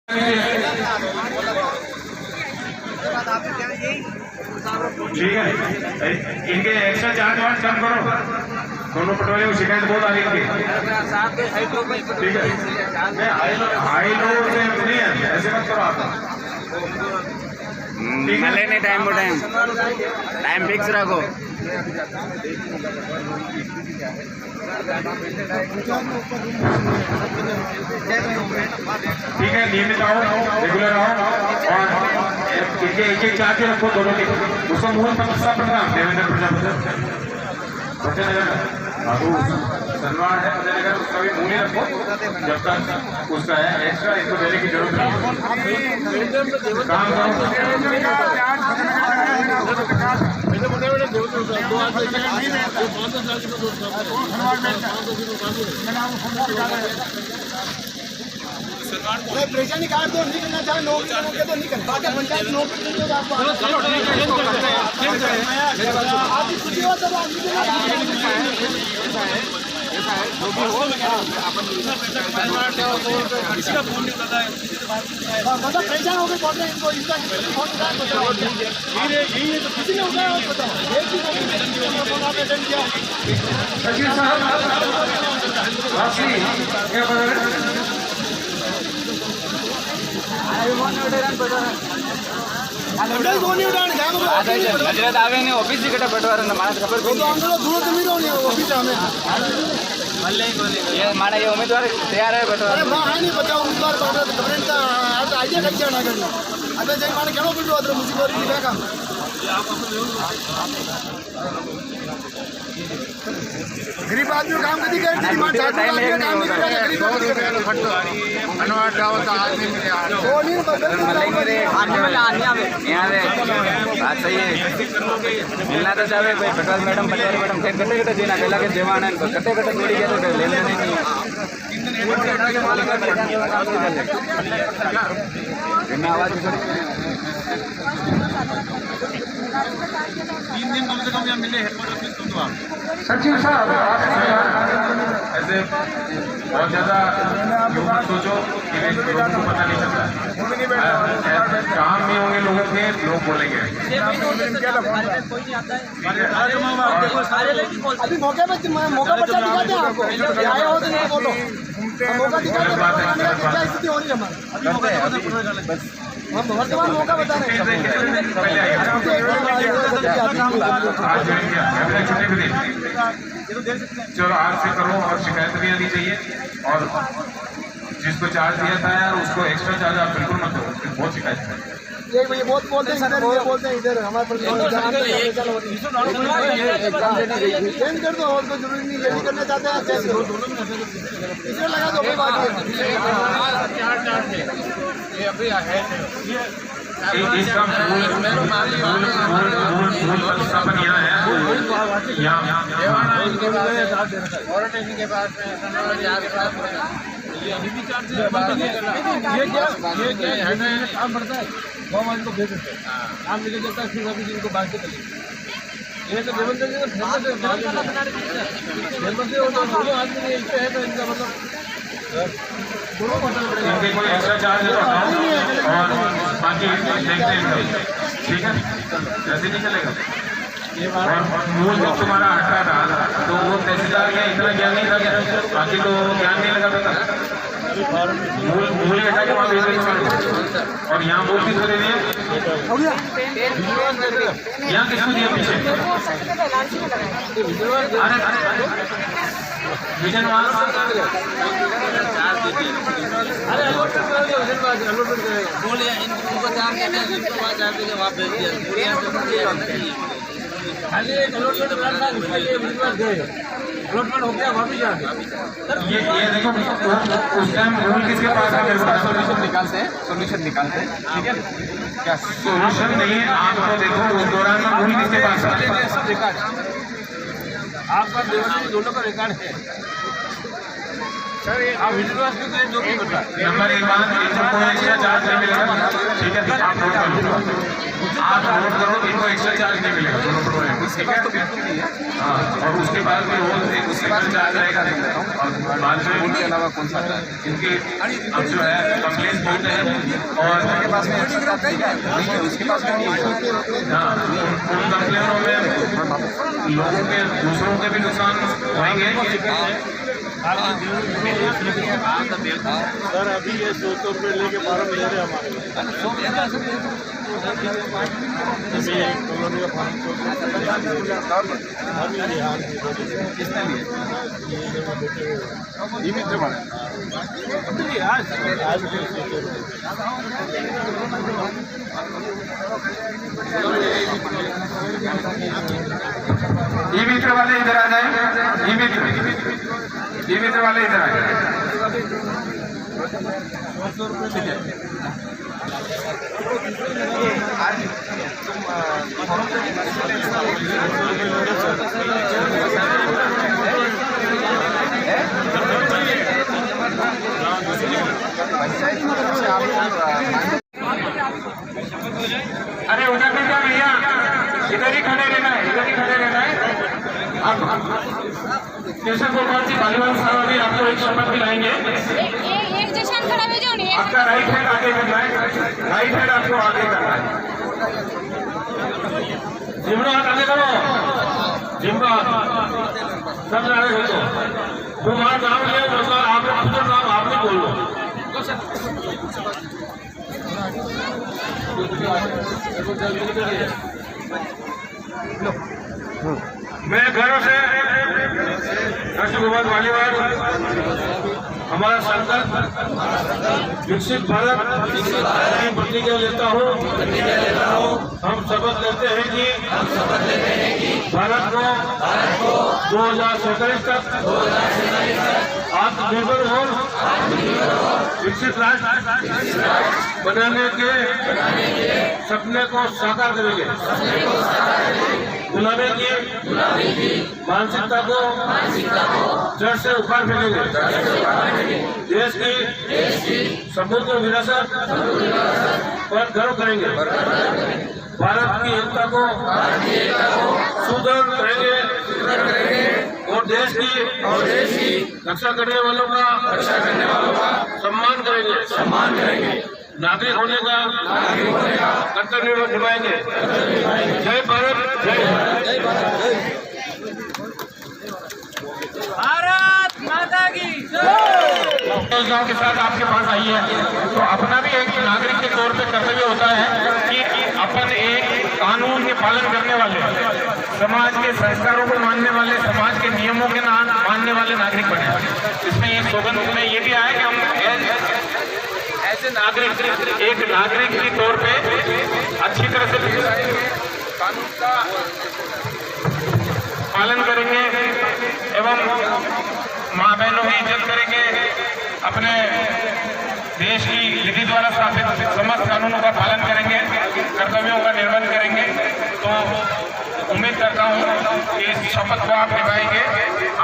ठीक है, इनके एक्स्ट्रा चार्ज वार्ज कम करो। दोनों पटवारी को शिकायत बहुत आ रही है। ठीक है, हाई लो से नहीं है, ऐसे मत करो आप। ठीक है, नहीं टाइम फिक्स रखो। ठीक है, नियमित आओ, रेगुलर आओ और इनके एक चार्ज रखो दोनों के। उसका मूल समस्या प्रणाम देवेंद्र प्रजापति बाबू सलवार है फतेहनगर, उसका भी मूल्य रखो जब तक उसका है। एक्स्ट्रा इसको देने की जरूरत नहीं है। काम करो। प्रेशर निकाल दो, निकलना चाहे नौकरी तो निकल बाकी पंचायत नौकरी मतलब प्रेशर हो गए इनको इसका किसी ने उठाया सचिव साहब ऑफिस टिकट पटवार खबर माना ये उम्मीदवार तैयार है पटवार नहीं पता उम्मीदवार आइडिया कट जाना अबे जब माने केनो बिल्डो अದ್ರ मुझे ಬೇಕಾ गरीब आदमी काम कदी करती मां टाइम है काम नहीं करेगा गरीब अनवाट गावता आदमी मिले वो नहीं बदल यहाँ बात सही है मिलना तो चाहे भाई पटवार मैडम पटवारी मैडम कटे देना पहला के जवान है कटे थोड़ी गया तो लेने नहीं आवाज तीन दिन कम से कम यहाँ मिले सचिव साहब। ऐसे बहुत ज्यादा सोचो कि लोगों को पता नहीं चलता, काम नहीं होंगे लोगों के, लोग बोलेंगे। अभी मौके पर मौका बच्चा दिखाते हैं आपको आए हो तो नहीं बोलो मौका दिखाते क्या स्थिति हो रही है हमारी हम वर्तमान मौका बता रहे हैं। चलो आज से करो और शिकायत भी आनी चाहिए और जिसको चार्ज दिया था यार उसको एक्स्ट्रा चार्ज आप बिल्कुल मत दो, बहुत शिकायत है। ये बहुत बोलते हैं इधर, ये बोलते हैं इधर हमारे पर चेंज कर दो और कोई जरूरी नहीं, ये भी करना चाहते हैं चेंज करो इसलिए लगा दो कोई बात नहीं। इसका के पास ये अभी भी चार्ज ये क्या काम पड़ता है वो मान को भेज देते हैं काम लेके जाता है फिर अभी इनको बांट के चले ये तो देवेंद्र जी दोनों आदमी है तो इनका मतलब इनके कोई एक्स्ट्रा चार्ज और बाकी देखते हैं। ठीक है, ऐसे नहीं चलेगा। और मूल जब तुम्हारा हटा था तो वो तहसीलदार का इतना ज्ञान नहीं था, बाकी तो ज्ञान नहीं लगा था। मूल हटा के वहाँ भेज देंगे और यहाँ मूल किसको दे दिए, यहाँ किसको दिया पीछे विजन खाली अलॉटमेंट हो गया वापस जाके ये देखो उस टाइम रूल किसके पास है, मेरे पास सोल्यूशन निकालते हैं ठीक है क्या सोल्यूशन नहीं है। आप तो देखो उस दौरान में रूल किसके पास है, सब रिकॉर्ड आपका देवस्वी दोनों का रिकॉर्ड है सर। आप विश्वास में तो जो भी बता नंबर एक बात, इनको कोई एक्स्ट्रा चार्ज नहीं मिलेगा। ठीक है, आप नोट कर लो। आप नोट करो, इनको एक्स्ट्रा चार्ज नहीं मिलेगा दोनों प्रोग्राम, उसके बाद तो बिल्कुल नहीं है। हाँ, और उसके बाद भी वो उसके बाद चार्ज रहेगा नहीं, और बाद में उनके अलावा कौन सा है? इनके अब जो है कंप्लेन बहुत है, और उनके पास में एक्स्ट्रा चार्ज नहीं है, उसके पास में नहीं है। हाँ, उन कंप्लेनों में लोगों के दूसरों के भी नुकसान होंगे। सर अभी ये 200 रुपये लेके 12 ले रहे हमारे कॉलोनी का फार्म किसने लिए? ये मित्र बने आज ये मित्र वाले इधर आ जाए, ये मित्र वाले इधर आ जाए। अरे उधर भी क्या भैया, इधर ही खड़े रहना है, इधर ही खड़े रहना है। अब केशव गोपाल जी भालीवाल साहब अभी आपको एक शपथ दिलाएंगे। एक जैसा खड़ा हो जाओ नहीं। आपका राइट हैंड आगे करना है, राइट हैंड आपको आगे करना है। जिम्बा हाथ आगे करो, जिम्बा सब आगे करो। तुम्हारा नाम ले, मतलब आप अपना नाम आपने बोल लो। मैं घर से केशव गोपाल भालीवाल हमारा संकल्प विकसित भारत की प्रतिज्ञा लेता हूँ। हम शपथ लेते हैं कि भारत को 2047 तक आत्मनिर्भर और विकसित राष्ट्र बनाने के सपने को साकार करेंगे। गुलामी की मानसिकता को जड़ से उखाड़ फेंकेंगे। देश की समृद्ध विरासत पर गर्व करेंगे। भारत की एकता को सुदृढ़ करेंगे और देश की रक्षा करने वालों का सम्मान करेंगे। नागरिक होने का कर्तव्य निभाएंगे। जय भारत, जय भारत माता की योजनाओं के साथ आपके पास आई है, तो अपना भी एक नागरिक के तौर पे कर्तव्य होता है कि अपन एक कानून के पालन करने वाले, समाज के संस्कारों को मानने वाले, समाज के नियमों के मानने वाले नागरिक बने। इसमें एक सौगंध में ये भी आया कि हम ऐसे नागरिक, एक नागरिक के तौर पे अच्छी तरह से कानून का पालन करेंगे एवं माँ बहनों की इज्जत करेंगे। अपने देश की विधि द्वारा स्थापित समस्त कानूनों का पालन करेंगे, कर्तव्यों का निर्वहन करेंगे। तो उम्मीद करता हूँ कि इस शपथ को आप निभाएंगे।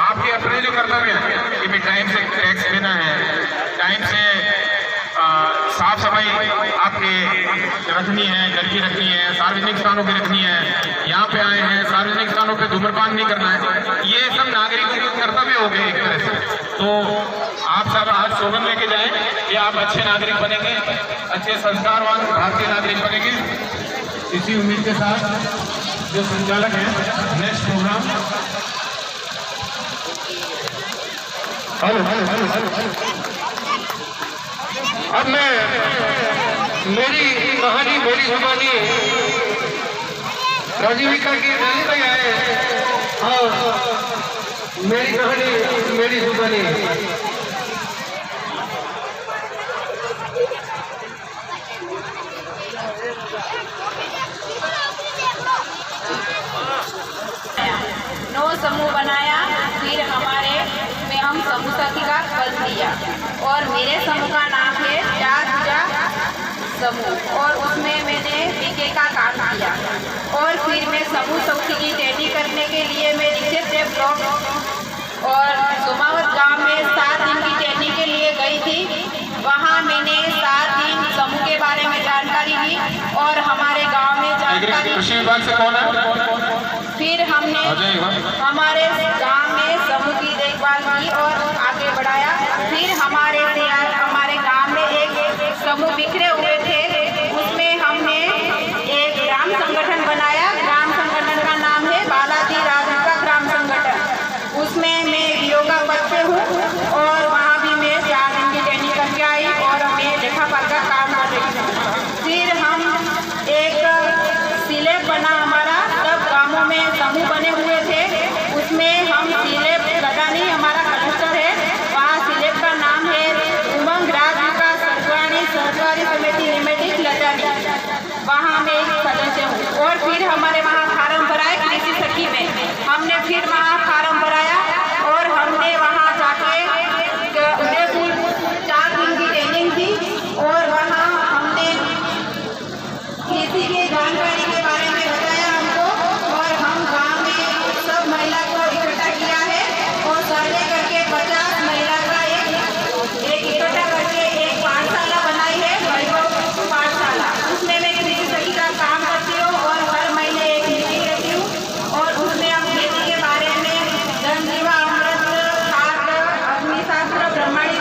आपके अपने जो कर्तव्य हैं कि भी टाइम से टैक्स देना है, टाइम से साफ सफाई आपके रखनी है, घर की रखनी है, सार्वजनिक स्थानों की रखनी है, यहाँ पे आए हैं सार्वजनिक स्थानों पे धूम्रपान नहीं करना है, ये सब नागरिकों के कर्तव्य हो गए एक तरह से। तो आप सब आज सौगंध लेके जाएं कि आप अच्छे नागरिक बनेंगे, अच्छे संस्कारवान भारतीय नागरिक बनेंगे। इसी उम्मीद के साथ जो संचालक हैं next program. Hello hello hello hello अब मैं मेरी कहानी, मेरी जुबानी राजीविका की रैली में आए। हाँ, मेरी कहानी, मेरी जुबानी। नौ समूह बनाया, फिर हमारे में हम समूह सखी का पद दिया और मेरे समूह का नाम है चार पूजा समूह और उसमें मैंने बीके का काम किया। और फिर मैं समूह सखी की ट्रेनिंग करने के लिए मैं रिसेप्ट ब्लॉक और सोमावत गांव में 7 दिन की ट्रेनिंग के लिए गई थी। वहां मैंने 7 दिन समूह के बारे में जानकारी ली और हमारे गांव में विभाग से कौन है? फिर हमने हमारे गांव में समूह की देखभाल की और आगे बढ़ाया। फिर हमारे गांव में एक समूह बिखरे हुए थे, उसमें हमने एक ग्राम संगठन बनाया। ग्राम संगठन का नाम है बालाजी राधिका ग्राम संगठन। उसमें मैं योगा पद पे हूँ और वहाँ भी मैं 4 दिन की ट्रेनिंग करके आई और मैं लेखापाल का काम कर रही हूँ। फिर हम एक सिलेब बना हमारा, तब गाँवों में समूह बने हुए थे, उसमें हम सिलेब लगानी हमारा कलेक्टर है, वहाँ सिलेब का नाम है उमंग राज विकास सहकारी समिति लिमिटेड लटानी, वहाँ मैं एक सदस्य हूँ। और फिर हमारे वहाँ फार्म भराए कृषि सखी में, हमने फिर वहाँ फार्म भराया और हमने वहाँ जाके उदयपुर 4 दिन की ट्रेनिंग दी और वहाँ हमने कृषि की जानकारी के बारे में बताया हमको। और हम गांव में सब महिला को इकट्ठा किया है और सर्वे करके 50 महिला का एक इकट्ठा करके एक पाठशाला बनाई है, वैभव पाठशाला। उसमें मैं कृषि सखी का काम करती हूँ और हर महीने एक मीटिंग रहती हूँ और उसमें हम खेती के बारे में जन जीवा अमृत, खाद, अग्निशास्त्र, ब्रह्मांड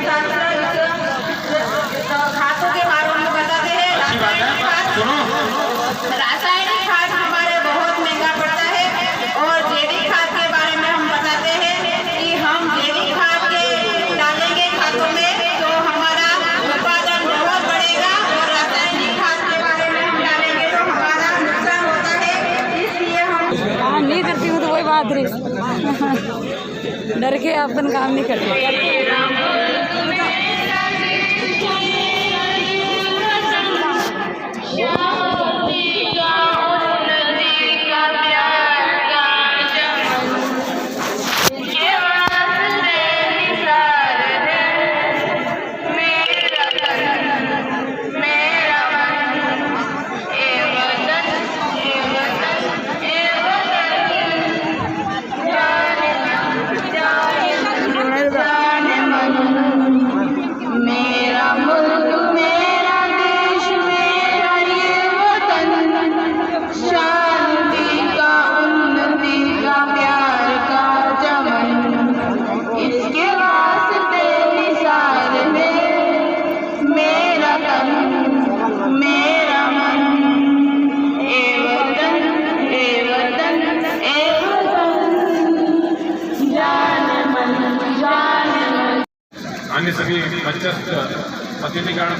शास्त्र, खादों के बारे में बताते हैं। रासायनिक खाद हमारे बहुत महंगा पड़ता है और जैविक खाद के बारे में हम बताते हैं कि हम जैविक खाद के डालेंगे खादों में तो हमारा उत्पादन बहुत बढ़ेगा और रासायनिक खाद के बारे में हम डालेंगे तो हमारा नुकसान होता है। इसलिए हम काम नहीं करती हूँ तो वही बात रही, डर के अपन काम नहीं करते। अन्य सभी मध्यस्थ अतिथिगण,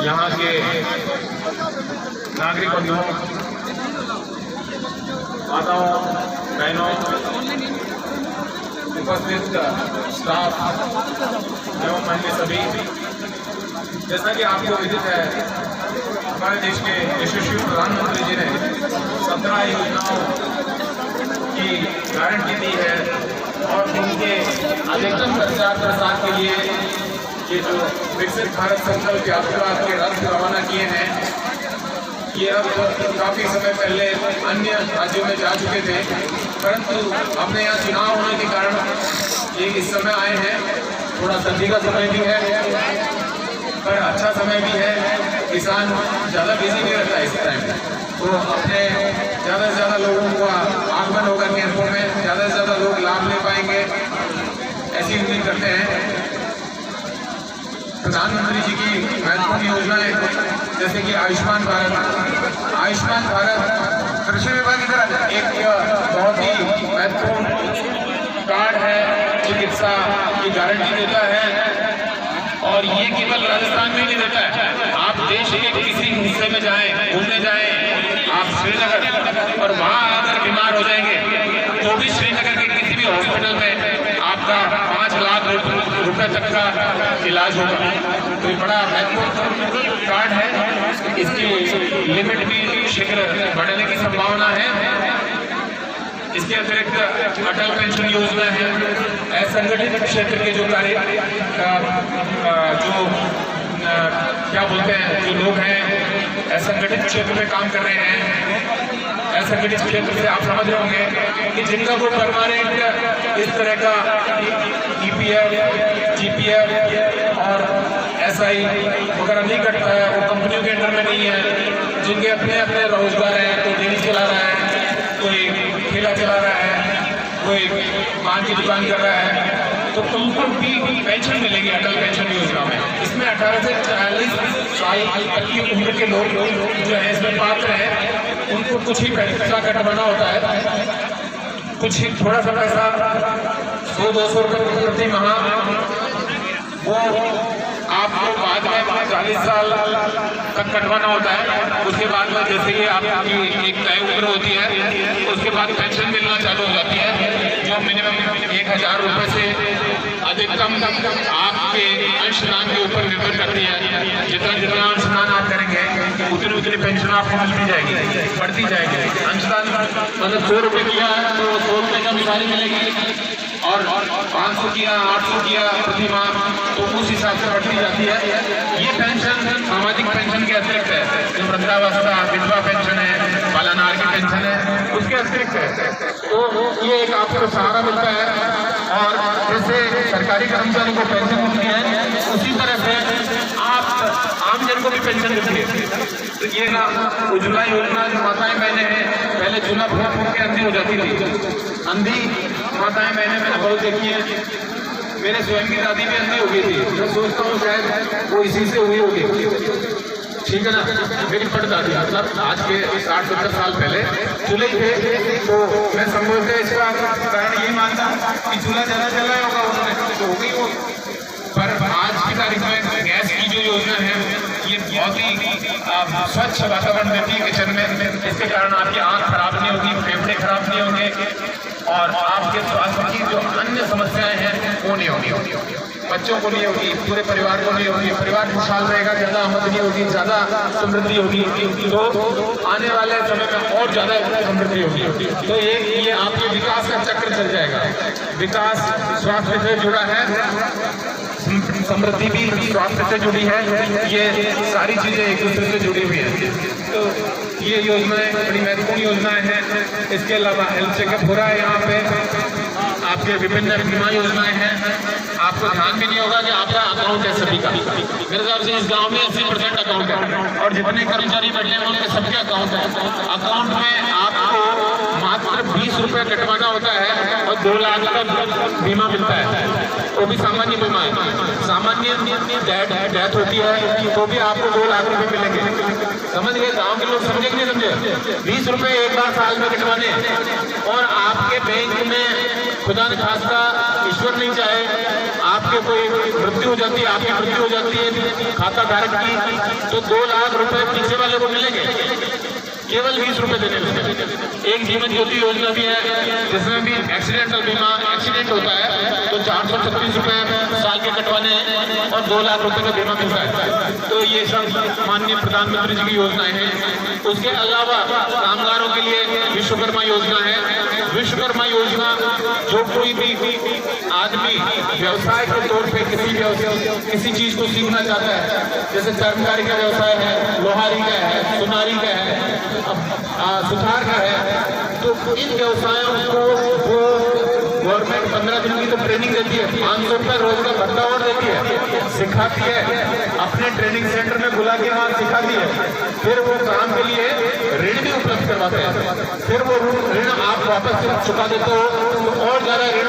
यहाँ के नागरिक बंधुओं, माताओं, बहनों, उपस्थित स्टाफ एवं अन्य सभी, जैसा कि आपको विदित है, हमारे देश के यशस्वी प्रधानमंत्री जी ने 17 योजनाओं की गारंटी दी है और उनके अधिकतम प्रचार प्रसार के लिए ये जो विकसित भारत संकल्प यात्रा के रथ रवाना किए हैं, ये अब काफ़ी समय पहले अन्य राज्यों में जा चुके थे, परंतु अपने यहाँ चुनाव होने के कारण ये इस समय आए हैं। थोड़ा सर्दी का समय भी है पर अच्छा समय भी है, किसान ज़्यादा बिजी नहीं रहता है इस टाइम, तो अपने ज़्यादा से ज़्यादा लोगों का आगमन होगा कैंपों में, ज़्यादा से ज़्यादा लोग लाभ ले पाएंगे, ऐसी उम्मीद करते हैं। प्रधानमंत्री जी की महत्वपूर्ण योजनाएं जैसे कि आयुष्मान भारत कृषि विभाग की तरह एक बहुत ही महत्वपूर्ण कार्ड है, चिकित्सा की गारंटी देता है और ये केवल राजस्थान में नहीं देता है, आप देश के किसी हिस्से में जाएं, घूमने जाएं, आप श्रीनगर और वहाँ अगर बीमार हो जाएंगे तो भी श्रीनगर के किसी भी हॉस्पिटल में आपका 5 लाख रुपए तक का इलाज होगा। तो ये बड़ा महत्वपूर्ण कार्ड है, इसकी लिमिट भी शीघ्र बढ़ने की संभावना है। इसके अतिरिक्त अटल पेंशन योजना है, असंगठित क्षेत्र के जो कार्य क्या बोलते हैं, जो लोग हैं असंगठित क्षेत्र में काम कर रहे हैं, असंगठित क्षेत्र से आप समझ रहे होंगे कि जिनका कोई परमानेंट इस तरह का EPF, GPF और SI वगैरह नहीं कटता है, वो कंपनियों के अंडर में नहीं है, जिनके अपने अपने रोजगार है, कोई डेयरी चला रहा है, कोई ठेला चला रहा है, कोई पान की दुकान कर रहा है, तो तुमको भी पेंशन मिलेगी अटल पेंशन योजना में। इसमें 18 से 40 साल तक की उम्र के लोग जो है इसमें पात्र हैं, उनको कुछ ही पैसा कटवाना होता है, कुछ ही थोड़ा सा पैसा 100-200 रुपये प्रति माह वो आपको बाद में 40 साल तक कटवाना होता है। उसके बाद में जैसे ही आपकी एक तय उम्र होती है उसके बाद पेंशन मिलना चालू हो जाती है, जो मिनिमम 1000 रुपये से अधिकतम आपके अंशदान के ऊपर निर्भर करती है। जितना जितना अंशदान आप करेंगे उतनी उतनी पेंशन आपको मिलती जाएगी, बढ़ती जाएगी। अंशदान मतलब 100 रुपये किया है तो 100 रुपये का मिसाल मिलेगी, और 500 किया, 800 किया प्रति माह, तो उस हिसाब से बढ़ती जाती है। ये पेंशन सामाजिक पेंशन के अतिरिक्त है, जो वृद्धावस्था विधवा पेंशन है, बालानार की पेंशन है, उसके अतिरिक्त है। तो ये एक आपको सहारा मिलता है, और जैसे सरकारी कर्मचारी को पेंशन मिलती है उसी तरह से आप आम जन को भी पेंशन मिलती है। तो ये ना उज्ज्वला योजना जो माताएं बहनें हैं, पहले चूल्हा फूंक के अंधी हो जाती थी, अंधी माताएं बहनें मैंने बहुत देखी है, मेरे स्वयं की दादी भी अंधी हो गई थी। मैं सोचता हूँ शायद वो इसी से हुई होगी, ठीक है ना। मेरी पड़दादी मतलब आज के 60-70 साल पहले चूल्हे थे, तो मैं संभवतः इसका कारण ये मानता कि चूल्हा ज़्यादा चला होगा उन्होंने, तो हो गई वो। पर आज की तारीख में गैस की जो योजना है ये बहुत ही स्वच्छ वातावरण देती है किचन में। इसके कारण आपकी आँख खराब नहीं होगी, फेफड़े खराब नहीं होंगे, और आपके स्वास्थ्य की जो अन्य समस्याएं हैं वो नहीं होगी, बच्चों को नहीं होगी, पूरे परिवार को नहीं होगी। परिवार खुशहाल रहेगा, ज़्यादा आमदनी होगी, ज़्यादा समृद्धि होगी, तो आने वाले समय में और ज़्यादा समृद्धि होगी। तो ये आपके विकास का चक्र चल जाएगा। विकास स्वास्थ्य से जुड़ा है, समृद्धि भी स्वास्थ्य से जुड़ी है, ये सारी चीज़ें एक दूसरे से जुड़ी हुई हैं। तो ये योजनाएं बड़ी महत्वपूर्ण योजनाएं हैं। इसके अलावा हेल्थ चेकअप हो रहा है यहाँ पे, आपके विभिन्न बीमा योजनाएं हैं। आपको ध्यान भी नहीं होगा कि आपका अकाउंट है सभी का। मेरे हिसाब से इस गांव में 80% अकाउंट है, और जितने कर्मचारी बैठे हैं उनके सबके अकाउंट है। अकाउंट में आपको मात्र 20 रुपये कटवाना होता है और 2 लाख का बीमा मिलता है, वो भी सामान्य बीमा है। सामान्य डेथ होती है तो भी आपको 2 लाख रुपए मिलेंगे। समझ गए? गांव के लोग समझे कि नहीं समझे? 20 रुपए एक बार साल में कटवाने, और आपके बैंक में खुदा न खास्ता ईश्वर नहीं चाहे आपके कोई मृत्यु हो जाती है, आपकी मृत्यु हो जाती है खाता धारक की, तो 2 लाख रुपए पीछे वाले को मिलेंगे केवल 20 रुपए देने में। एक जीवन ज्योति योजना भी है जिसमें भी एक्सीडेंटल बीमा, एक्सीडेंट होता है तो 436 रुपए साल के कटवाने और 2 लाख रुपए का बीमा मिलता है। तो ये सब माननीय प्रधानमंत्री जी की योजनाएं हैं। उसके अलावा कामगारों के लिए विश्वकर्मा योजना है। विश्वकर्मा योजना जो कोई भी आदमी व्यवसाय के तौर पे किसी चीज को सीखना चाहता है, जैसे चर्मकारी का व्यवसाय है, लोहारी का है, सुनारी का है, सुथार का है, तो इन व्यवसायों को गवर्नमेंट 15 दिन की तो ट्रेनिंग देती है, 500 रुपये रोज का भत्ता और देती है, सिखाती है, अपने ट्रेनिंग सेंटर में बुला के वहाँ सिखाती है। फिर वो काम के लिए ऋण भी उपलब्ध करवाते हैं। फिर वो ऋण आप वापस चुका देते हो तो और ज़्यादा ऋण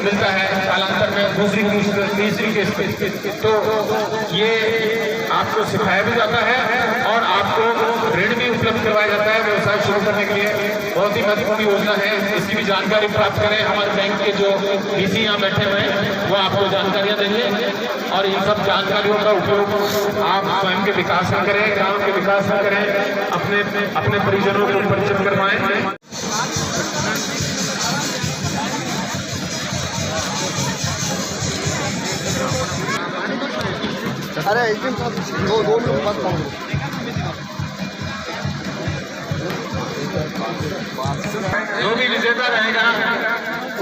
मिलता है कालांतर में, दूसरी तीसरी किस्त पे। तो ये आपको सिखाया भी जाता है और आपको ऋण भी उपलब्ध करवाया जाता है व्यवसाय शुरू करने के लिए। बहुत ही महत्वपूर्ण योजना है, इसकी भी जानकारी प्राप्त करें। हमारे बैंक के जो डीसी यहाँ बैठे हुए हैं वो आपको जानकारियाँ देंगे, और इन सब जानकारियों का उपयोग आप स्वयं के विकास में करें, गाँव के विकास में करें, अपने परिजनों को परिचित करवाएं। अरे एक दिन 2 मिनट बाद जो भी विजेता रहेगा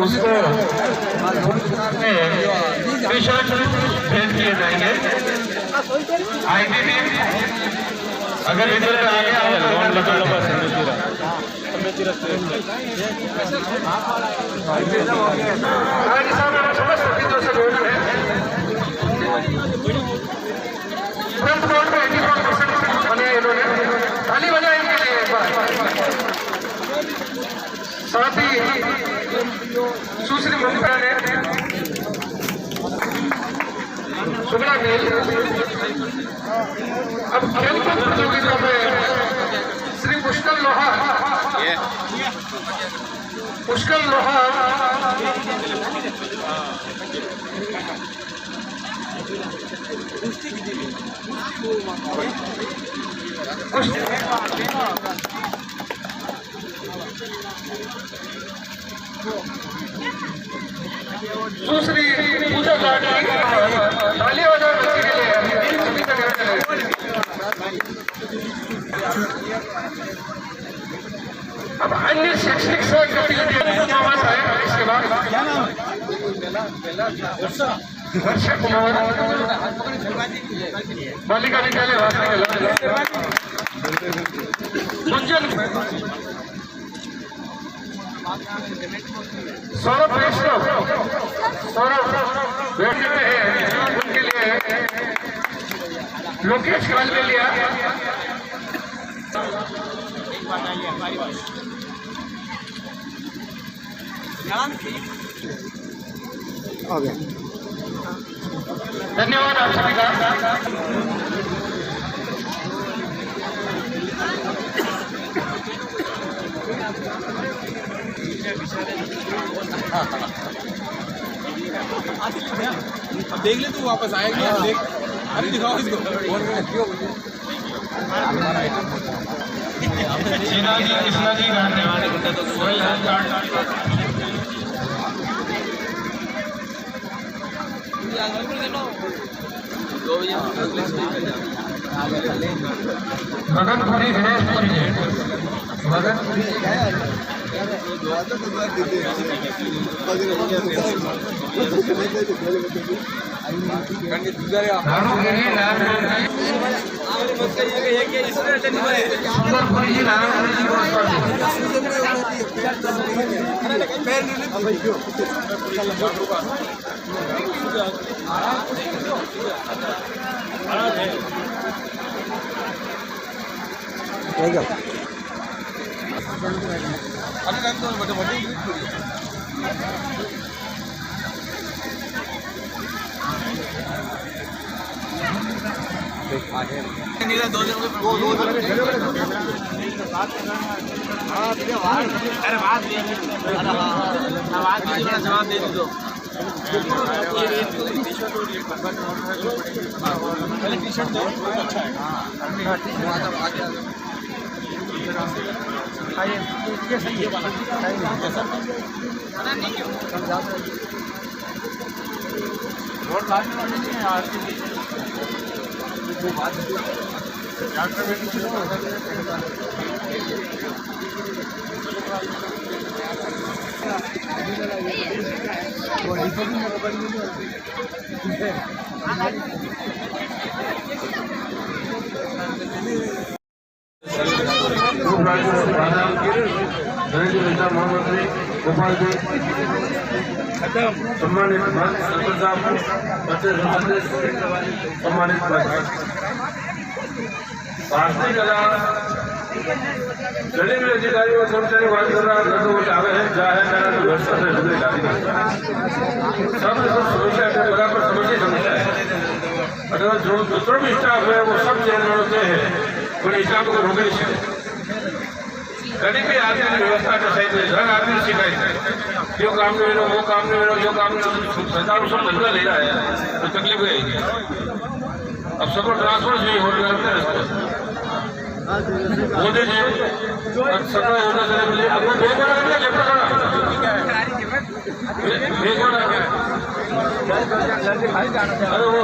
उसको टी शर्ट भेज किए जाएंगे। आईडी अगर विजेता आ गया फ्रंट बोर्ड में 84% बने इन्होंने। ताली अब खेलकूद प्रतियोगिता में श्री पुष्कर लोहार दूसरी पूजा गाड़ी ताली बजाने के लिए अब अन्य शैक्षणिक गतिविधियां है। इसके बाद वर्षा कुमार बालिका विद्यालय गुंजन सौरभ वैष्णव बैठ चुके हैं। उनके लिए लोकेश काल ले लिया। धन्यवाद आप सभी का। देख ले तू वापस आएगा देख। अरे दिखाओ इसको कृष्णा जी मगनपुरी गणेशपुरी मगनपुरी जवाब दे दो पहले टी शर्ट दो अच्छा है। सही है वोट लाने वाले नहीं है आज गोपाल जी सम्मानित सरपंच साहब सम्मानित भारतीय कला गरीब अधिकारी और कर्मचारी बात कर रहा है आवे है जा है मेरा तो व्यवस्था से जुड़े सब समस्या है बराबर समस्या है। अगर जो दूसरों भी स्टाफ है वो सब चेयरमैन होते हैं कोई स्टाफ को रोक नहीं सकते। गरीबी आदमी की व्यवस्था के सही हर आदमी शिकायत है जो काम नहीं मिलो वो काम नहीं मिलो जो काम सरकार सब बदला ले रहा है तो तकलीफ है। अब सबको ट्रांसफर नहीं हो रहा है मोदी जी सरकार योजना से मिले अब बेगोड़ा अरे वो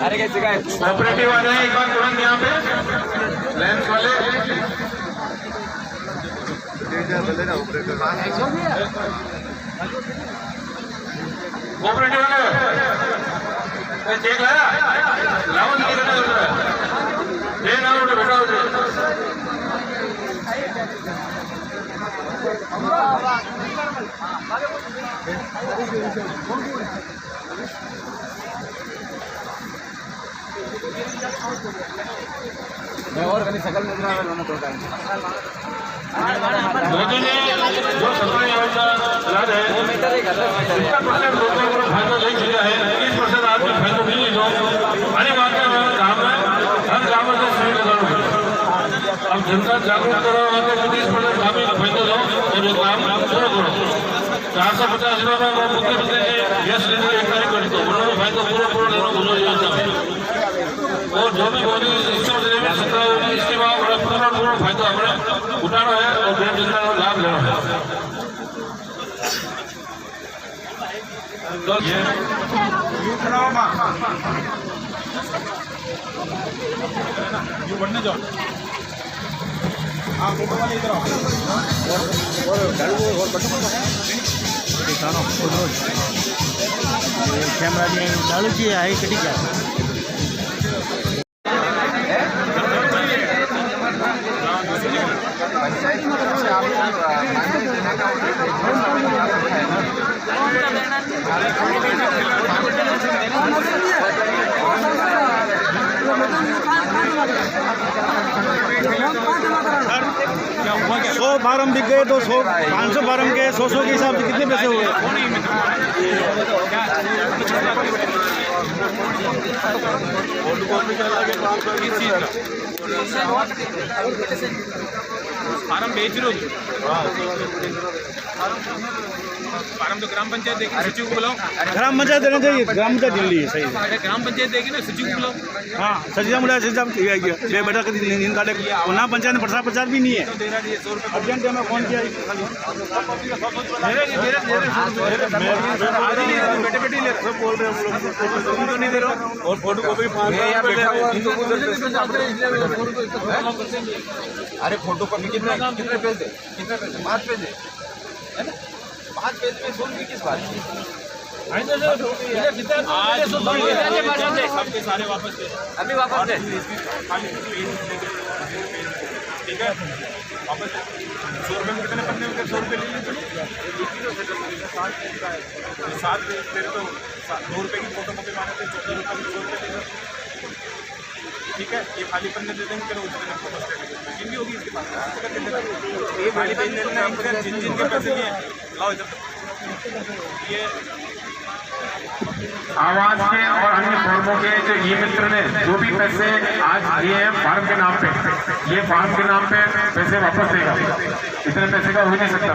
अरे क्या शिकायत ऑपरेटिव आ रहे हैं एक बार तुरंत यहाँ पे लेंस वाले ऑपरेटिव वाले चेक लाया लाओ नहीं करना ये ना उठे बैठा हो मैं और कहीं सकल में बनाना तो मोदी ने जो सरकारी योजना ला रहे हैं 50% लोगों को फायदा नहीं मिला है। जनता जागरूक करो तो 20% ग्रामीण फायदो लो और ये काम शुरू करो 450 रुपये मुख्यमंत्री गैस सिलेंडर एक तारीख कर दो उन्होंने फायदा पूरा लेना बोलो योजना में और जो भी मोदी सिस्टम से इसके बाद पूरा फायदा हमने उठाना है और गरीब जनता को लाभ लेना है तो ये बढ़ने जाओ हाँ फोटो वाले इधर आओ कैमरा डालू चाहिए आई कटी क्या पंचायत की तरफ से आप सौ फार्म बिक गए तो 500 फार्म के 100 के हिसाब से कितने पैसे हुए फार्म बेच रहे हो फार्म तो ग्राम पंचायत देगी सचिव को बुलाओ ग्राम पंचायत देना चाहिए ग्राम पंचायत दिल ली सही अरे ग्राम पंचायत देगी ना सचिव को बुलाओ हाँ सचिव बुलाया सचिव ये बेटा का नींद काटे वहाँ पंचायत में प्रचार भी नहीं है अर्जेंट में फोन किया बेटे बेटे ले बोल रहे हो नहीं दे रहा और फोटो कॉपी अरे फोटो कॉपी कितने पेज है 5 पेज है ना 5 पेज में 100 रुपये किस बात की सबके सारे वापस दे अभी वापस दे ठीक है वापस 100 रुपये में कितने पन्ने होंगे 100 रुपये ले लीजिए 7 तेरे तो 2 रुपये की फोटो कॉपी माने थे 14 रुपये में 100 रुपये देगा ठीक है ये खाली पन्ने दे देंगे फिर उसके लिए फोटो जिन भी होगी इसके पास ये खाली पेज लेना है जिन जिन के पैसे लिए लाओ इधर ये आवास के और अन्य फॉर्मों के जो ई मित्र ने जो भी पैसे आज दिए हैं फार्म के नाम पे ये फार्म के नाम पे पैसे वापस देगा इतने पैसे का हो नहीं सकता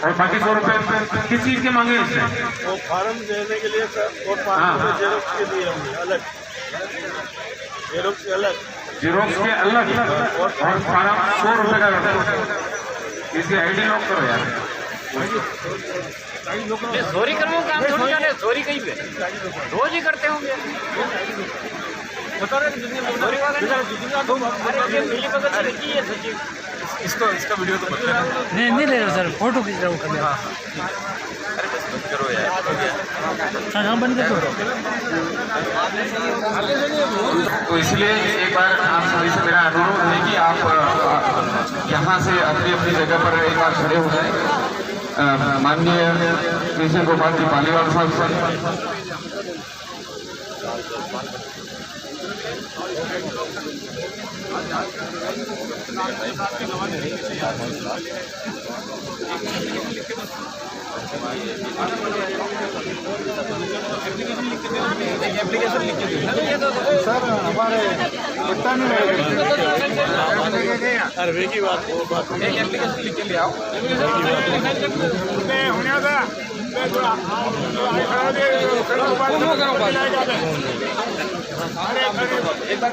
और बाकी 100 रुपये किस चीज के मांगे इससे वो फार्म देने के लिए सर और जेरोक्स के लिए अलग जेरोक्स के अलग और फार्म 100 रुपये का रहता है इसकी आईडी लॉक करो यार चोरी करने का काम थोड़ी जाने चोरी कहीं पे रोज ही करते होंगे चोरी वाले इसका वीडियो तो बता नहीं ले रहा सर फोटो खींच रहा हूँ कभी करो यार हाँ बंद कर दो तो इसलिए एक बार आप सभी से मेरा अनुरोध है कि आप यहाँ से अपनी अपनी जगह पर एक बार खड़े हो जाए माननीय कृष्ण गोपाल जी पालीवाल साहब से एप्लीकेशन लिख के सर हमारे पट्टा में अरे की बात एप्लीकेशन लिख के ले आओ होने